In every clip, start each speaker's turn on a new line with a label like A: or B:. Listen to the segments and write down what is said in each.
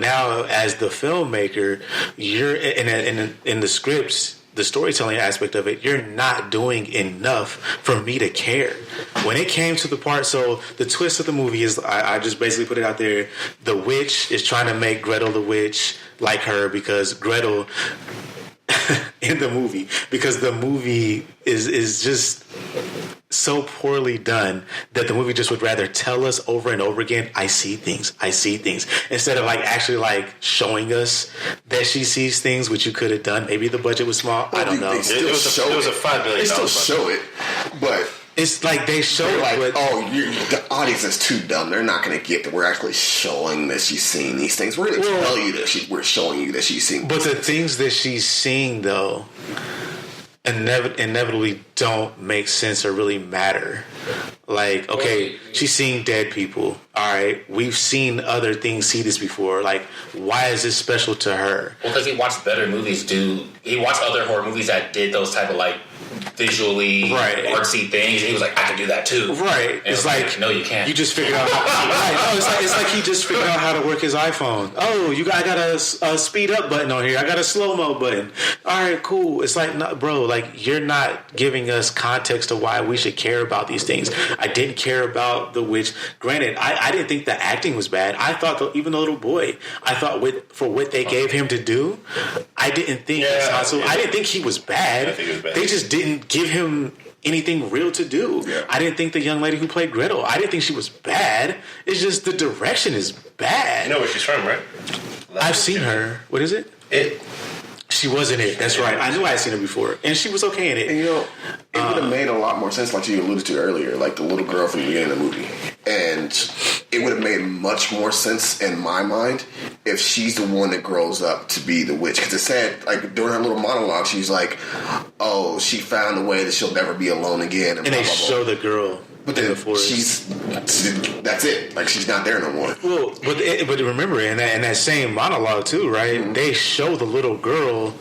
A: now as the filmmaker, you're in the scripts, the storytelling aspect of it, you're not doing enough for me to care. When it came to the part, so the twist of the movie is, I just basically put it out there, the witch is trying to make Gretel the witch like her, because Gretel in the movie, because the movie is just so poorly done that the movie just would rather tell us over and over again, I see things, instead of like actually like showing us that she sees things, which you could have done. Maybe the budget was small. I don't know.
B: It was a $5 million.
C: They still show it, but
A: it's like they show
C: like,
A: it,
C: the audience is too dumb. They're not going to get that we're actually showing that she's seeing these things. We're going to tell you that we're showing you that she's seeing.
A: But the things that she's seeing, though, inevitably don't make sense or really matter. Like, okay, she's seeing dead people. All right, we've seen other things see this before. Like, why is this special to her?
D: Well, because he watched better movies. He watched other horror movies that did those type of like visually artsy things, and he was like, I can do that too.
A: Right.
D: And it's like, no, you can't.
A: You just figured out how, it's like he just figured out how to work his iPhone. Oh, I got a speed up button on here. I got a slow-mo button. All right, cool. It's like, no, bro, like, you're not giving us context to why we should care about these things. I didn't care about the witch. Granted, I didn't think the acting was bad. I thought, even the little boy, I thought for what they gave him to do, I didn't think I didn't think he was bad.
B: I think it was bad.
A: They just didn't give him anything real to do. Yeah. I didn't think the young lady who played Gretel, I didn't think she was bad. It's just the direction is bad.
B: You know where she's from, right?
A: I've seen her. What is it? She was in it. That's right. I knew I had seen her before, and she was okay in it.
C: And it would have made a lot more sense, like you alluded to earlier, like the little girl from the beginning of the movie. And it would have made much more sense in my mind if she's the one that grows up to be the witch. Because it said, like, during her little monologue, she's like, oh, she found a way that she'll never be alone again.
A: And they show the girl.
C: But then that's it. Like, she's not there no more.
A: Well, but remember, in that same monologue too, right? Mm-hmm. They show the little girl,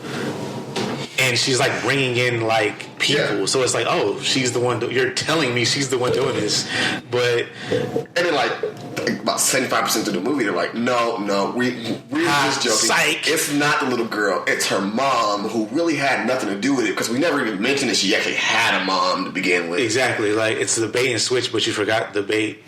A: and she's like bringing in like people. Yeah. So it's like, oh, she's the one. You're telling me she's the one doing this, but
C: and then like about 75% of the movie, they're like, no, we're just joking.
A: Psych.
C: It's not the little girl. It's her mom, who really had nothing to do with it, because we never even mentioned that she actually had a mom to begin with.
A: Exactly. Like, it's the bait and switch, but you forgot the bait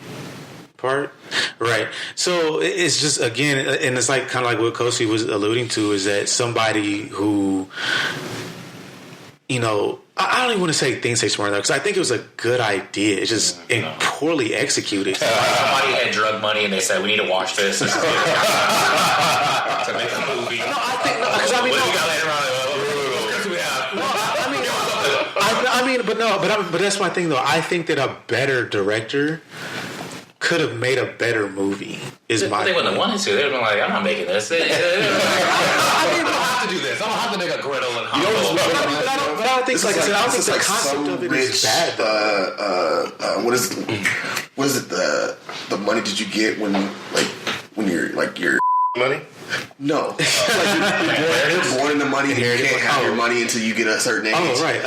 A: part. Right. So it's just, again, and it's like kind of like what Kosi was alluding to, is that somebody who, you know, I don't even want to say things take smart enough, because I think it was a good idea. It's just poorly executed.
D: Somebody had drug money and they said, we need to watch this. This is to make a movie.
A: No, I think, because I mean, but that's my thing though. I think that a better director could have made a better movie. They wouldn't
D: have wanted to. They would have been like, I'm not making this. I don't have to do this. I don't have to make a Gretel and Hansel.
A: But I don't think, like I said, I don't think the concept of it is bad.
C: What is it? The money did you get when you're like your money? No. You're born into money, and you can't have your money until you get a certain age.
A: Oh, right.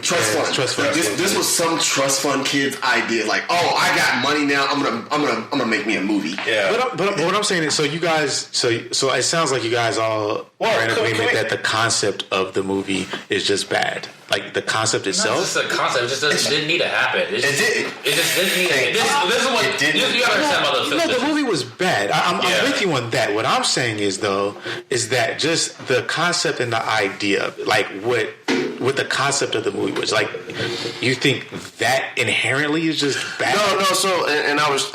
C: Trust fund. This was some trust fund kid's idea. Like, oh, I got money now. I'm gonna make me a movie.
A: Yeah. But what I'm saying is, so you guys, so it sounds like you guys all are in agreement that the concept of the movie is just bad. Like, the concept itself.
D: Not just the concept. It just didn't need to happen. It just didn't need to. This is what you gotta understand about the film.
A: No, the movie was bad. I'm with you on that. What I'm saying is, though, is that just the concept and the idea, like what the concept of the movie was, like, you think that inherently is just bad?
B: No. So, and I was,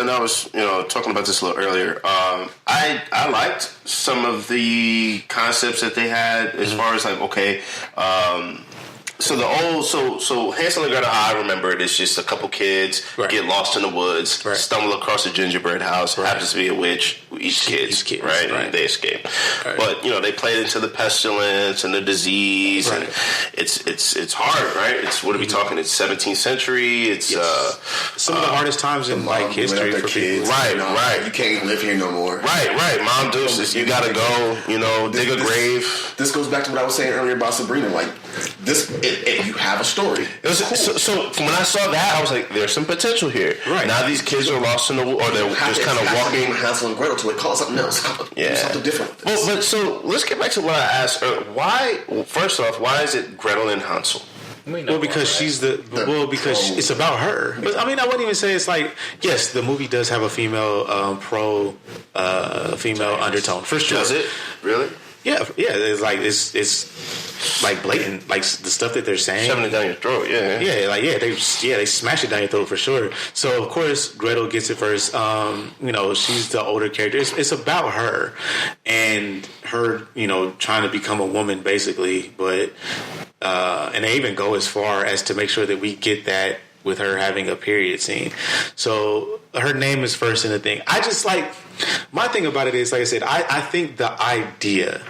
B: talking about this a little earlier. I liked some of the concepts that they had as far as like, okay. So Hansel and Gretel, how I remember it, is just a couple kids get lost in the woods, stumble across a gingerbread house, happens to be a witch, each kid, right? And they escape. Right. But they played into the pestilence and the disease, and it's hard, right? It's, what are we talking? It's 17th century. It's
A: some of the hardest times in like history for kids.
B: Right.
C: You can't live here no more.
B: Right. Mom deuces, you gotta go. Dig a grave.
C: This goes back to what I was saying earlier about Sabrina. Like, If you have a story.
B: It was, cool. So when I saw that, I was like, there's some potential here. Right. Now these kids are lost in the or they're just kind of walking.
C: Hansel and Gretel to it. Call it something else. Do something different.
B: Well, but so let's get back to what I asked. Why? Well, first off, why is it Gretel and Hansel?
A: Well, because because it's about her. But I mean, I wouldn't even say it's like, yes, the movie does have a female female undertone for sure.
B: Does it really?
A: Yeah. It's like blatant, like the stuff that they're saying,
B: shoving it down your throat.
A: They smash it down your throat for sure. So of course Gretel gets it first. She's the older character. It's about her and her, trying to become a woman basically, but. And they even go as far as to make sure that we get that with her having a period scene. So her name is first in the thing. I just my thing about it is, like I said, I think the idea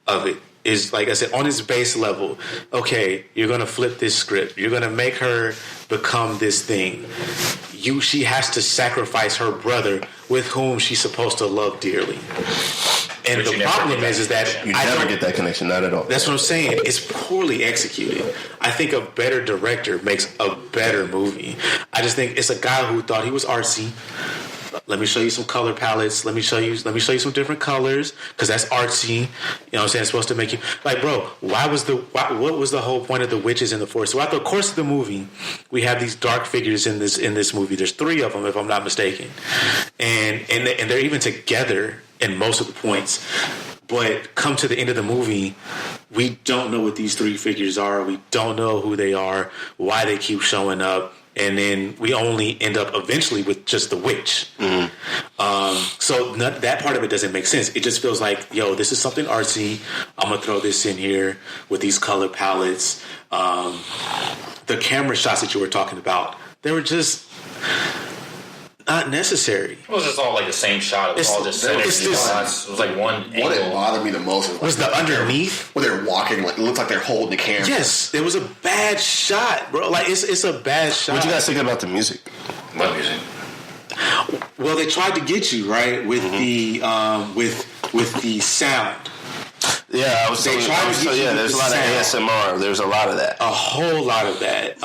A: of it is, like I said, on its base level, okay, you're going to flip this script. You're going to make her become this thing. She has to sacrifice her brother with whom she's supposed to love dearly. And the problem is that
B: you never get that connection, not at all.
A: That's what I'm saying. It's poorly executed. I think a better director makes a better movie. I just think it's a guy who thought he was artsy. Let me show you some color palettes. Let me show you some different colors because that's artsy. You know what I'm saying? It's supposed to make you bro. What was the whole point of the witches in the forest? Throughout the course of the movie, we have these dark figures in this movie. There's 3 of them, if I'm not mistaken, and they're even together in most of the points. But come to the end of the movie, we don't know what these 3 figures are. We don't know who they are, why they keep showing up. And then we only end up eventually with just the witch. Mm-hmm. So that part of it doesn't make sense. It just feels like, this is something artsy. I'm going to throw this in here with these color palettes. The camera shots that you were talking about, they were just not necessary.
D: It was just all like the same shot. It was all just centered shots. It was like one angle.
C: What it bothered me the most
A: was the underneath.
C: Where they're walking, it looks like they're holding the camera.
A: Yes, it was a bad shot, bro. Like, it's a bad shot.
B: What you guys think about the music?
D: What music?
A: Well, they tried to get you, right, with the with the sound.
B: Yeah, there's a lot of ASMR. There's a lot of that.
A: A whole lot of that.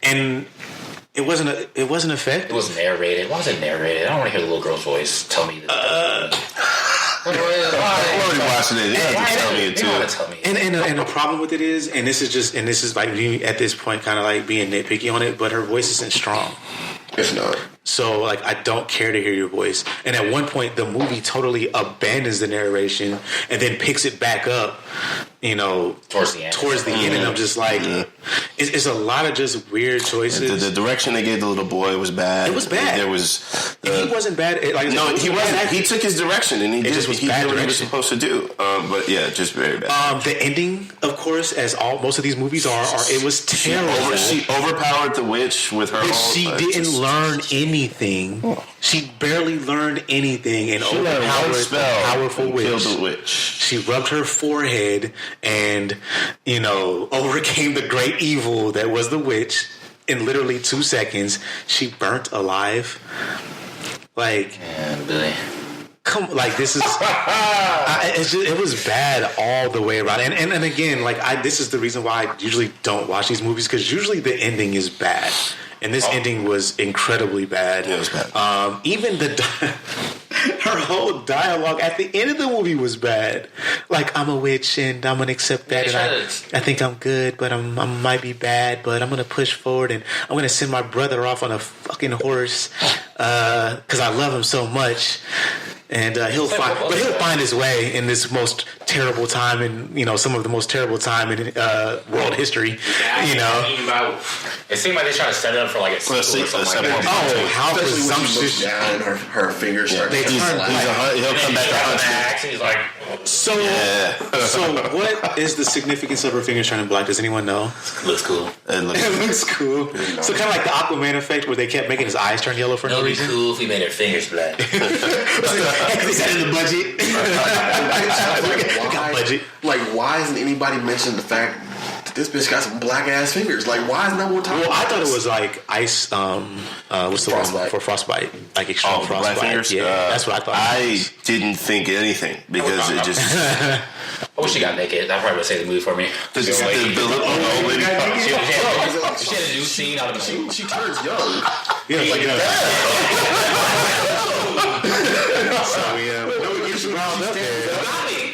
A: And it wasn't effective.
D: It was narrated. Why was it narrated? I don't want to hear the little girl's voice tell me that.
B: I'm already watching it. You have to tell me it too.
A: And the problem with it is, and this is like me at this point, kind of like being nitpicky on it, but her voice isn't strong.
C: It's not.
A: So, like, I don't care to hear your voice. And at one point, the movie totally abandons the narration and then picks it back up,
D: towards the end.
A: And I'm just like, it's a lot of just weird choices.
B: The direction they gave the little boy was bad.
A: It was bad.
B: He
A: wasn't bad.
B: He wasn't. He took his direction and he did what he was supposed to do. But yeah, just very bad.
A: The ending, of course, as most of these movies are it was terrible.
B: She overpowered the witch with her.
A: But she didn't learn anything. She barely learned anything and overpowered the powerful witch.
B: Killed the witch.
A: She rubbed her forehead and, overcame the great evil that was the witch in literally 2 seconds. She burnt alive. Like, this is it was bad all the way around. And again, this is the reason why I usually don't watch these movies, because usually the ending is bad. And this ending was incredibly bad.
B: Yeah, it was bad.
A: Even her whole dialogue at the end of the movie was bad. Like, I'm a witch and I'm gonna accept that, and I think I'm good, but I might be bad, but I'm gonna push forward and I'm gonna send my brother off on a fucking horse because I love him so much. And he'll find his way in this most terrible time, in some of the most terrible time in world history.
D: It seemed like they tried to set it up for like a sequel or something like that.
A: How presumptuous!
C: Down and her fingers start.
B: He'll come back to hunt.
D: He's like,
A: so what is the significance of her fingers turning black? Does anyone know?
D: Looks cool.
A: It looks cool. So kind of like the Aquaman effect, where they kept making his eyes turn yellow for no reason.
D: It'd be cool if we made her fingers black.
A: Is that in the budget?
C: Why hasn't anybody mentioned the fact that this bitch got some black ass fingers? Like, why is no one talking?
A: Well, I thought it was like ice. What's the one for frostbite? Like extreme frostbite.
B: Black fingers?
A: Yeah, that's what I thought.
B: I didn't think anything because it just.
D: Oh, she got naked. That probably would save the movie for me.
B: The little old lady.
D: She had a new scene out of the
C: She turns young.
A: Yeah, like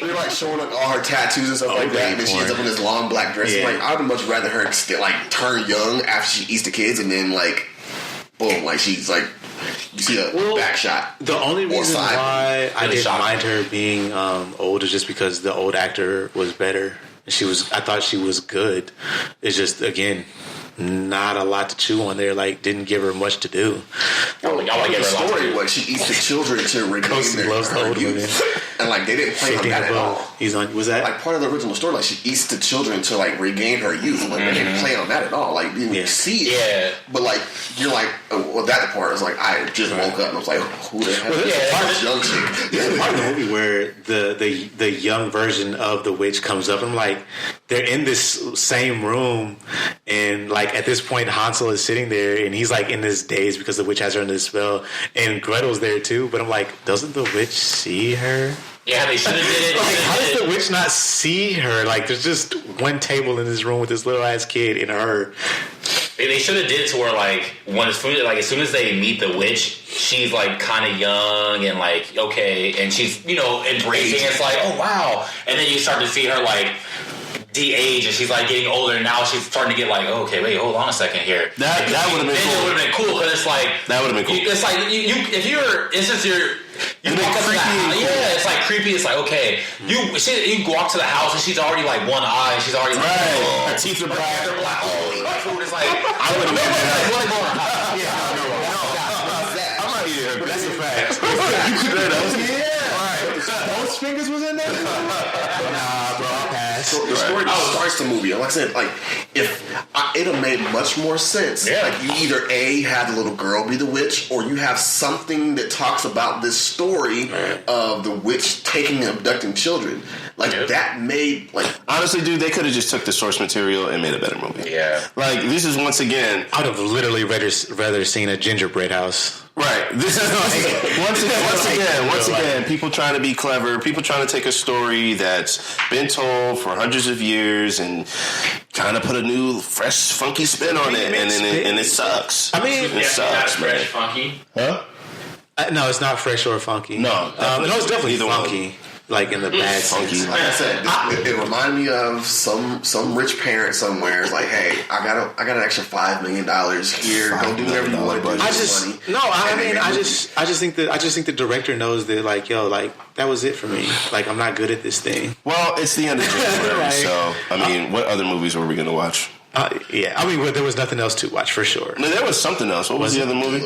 C: They're like showing like all her tattoos and stuff like that, and then she ends up in this long black dress.
A: Yeah.
C: Like, I would much rather her still like turn young after she eats the kids, and then like, boom, like she's like, you see a back shot.
A: The only reason why I didn't mind her being old is just because the old actor was better. I thought she was good. It's just, again, not a lot to chew on there. Like, didn't give her much to do.
C: The story was she eats the children to regain their youth, and like they didn't play on that at all.
A: Was that
C: like part of the original story? Like she eats the children to like regain her youth. Like they didn't play on that at all. Like you didn't see it. But like you're like, well, that part is like I just woke up and I was like, who the hell is this young chick?
A: There's a part of the movie where the young version of the witch comes up, and I'm like, they're in this same room, and like at this point Hansel is sitting there and he's like in this daze because the witch has her under the spell, and Gretel's there too, but I'm like, doesn't the witch see her?
D: Yeah, they should have did it.
A: Like, how does the witch not see her? Like, there's just one table in this room with this little ass kid and her.
D: They should have did it to where like as soon as they meet the witch, she's like kind of young and like okay, and she's embracing. It's like, oh wow, and then you start to see her like de-age, and she's like getting older, and now she's starting to get like, oh, okay, wait, hold on a second here.
B: That would have been cool.
D: It would have been cool because it's like
B: that would have been cool.
D: It's like you walk up to the house. Yeah, it's like creepy. It's like okay, you walk to the house and she's already like one eye. She's already like,
B: her teeth are black.
D: They're black. Holy food is like
B: I would have been
D: that.
B: I'm not eating her. That's a fact.
C: You could do that. Both fingers was in there.
A: Nah, bro.
C: So the story starts the movie. Like I said, like if it'd have made much more sense.
D: Yeah.
C: Like you either have the little girl be the witch, or you have something that talks about this story of the witch taking and abducting children. Like that made like
B: honestly, dude, they could have just took the source material and made a better movie.
D: Yeah.
B: Like this is once again,
A: I'd have literally rather seen a gingerbread house.
B: Right. This is once again, people trying to be clever, people trying to take a story that's been told for hundreds of years and trying to put a new, fresh, funky spin on it, and it sucks.
A: I mean,
D: it sucks, man. Fresh, funky.
B: Huh?
A: No, it's not fresh or funky.
B: No,
A: it's definitely funky. Like in the bad
C: funky.
A: sense.
C: Like I said, it reminded me of some rich parent somewhere. It's like, hey, I got an extra $5 million here. Go do whatever you want to do. I just think the director knows that, like, yo, like that was it for me. Like, I'm not good at this thing.
B: Well, it's the end of January, so I mean, what other movies were we going to watch?
A: Yeah, I mean, there was nothing else to watch for sure.
B: No, there was something else. What was the other movie?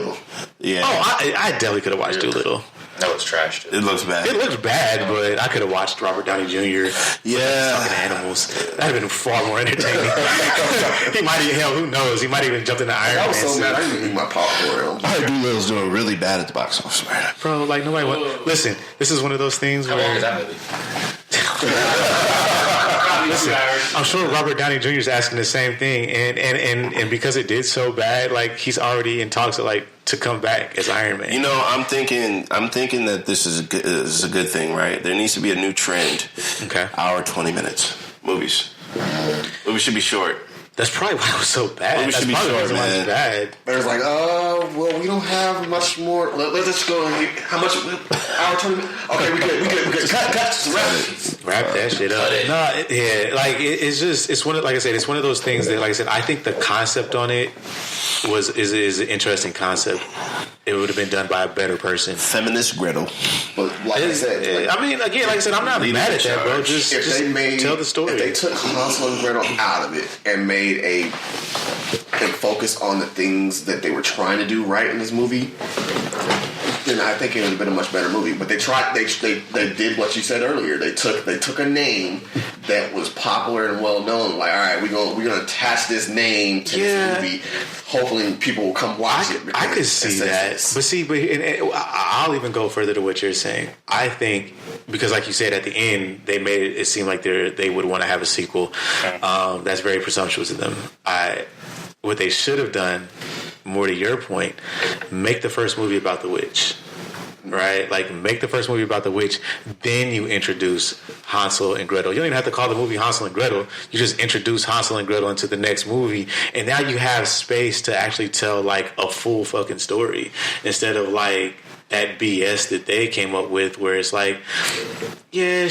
B: Yeah.
A: Oh, I definitely could have watched Doolittle.
D: That looks trash, dude.
B: It looks bad.
A: It looks bad, but I could have watched Robert Downey Jr.
B: Yeah.
A: Fucking animals. That'd have been far more entertaining. He might even, hell, who knows? He might even jumped into Iron Man.
C: I was so mad I didn't even eat my popcorn.
B: Doolittle's doing really bad at the box office, man.
A: Bro, like nobody want. Listen, this is one of those things
D: How
A: where.
D: long is that movie?
A: Listen, I'm sure Robert Downey Jr. is asking the same thing, and because it did so bad, like he's already in talks to come back as Iron Man.
B: You know, I'm thinking that this is a good thing, right? There needs to be a new trend.
A: Okay,
B: hour 20 minutes movies. Movies should be short.
A: That's probably why it was so bad.
B: Movies should be short, man.
A: Bad.
C: There's like, well, we don't have much more. Let's just go. How much? Hour 20 minutes. Okay, we good. Cut.
A: Wrap that shit up. It's one of, like I said, it's one of those things that, like I said, I think the concept on it is an interesting concept. It would have been done by a better person.
B: Feminist Gretal.
C: But like I said,
A: I mean, again, like I said, I'm not mad at that, bro. Just tell the story.
C: If they took Hansel and Gretel out of it and made and focus on the things that they were trying to do right in this movie, then I think it would have been a much better movie. But they tried. They did what you said earlier. They took a name that was popular and well known. Like, all right, we're gonna attach this name to this movie. Hopefully, people will come watch it.
A: I could see that. But I'll even go further to what you're saying. I think because, like you said, at the end they made it seem like they would want to have a sequel. That's very presumptuous of them. What they should have done, more to your point, make the first movie about the witch. right? Like, make the first movie about the witch, then you introduce Hansel and Gretel. You don't even have to call the movie Hansel and Gretel. You just introduce Hansel and Gretel into the next movie, and now you have space to actually tell, like, a full fucking story instead of, like, that BS that they came up with where it's like, yeah,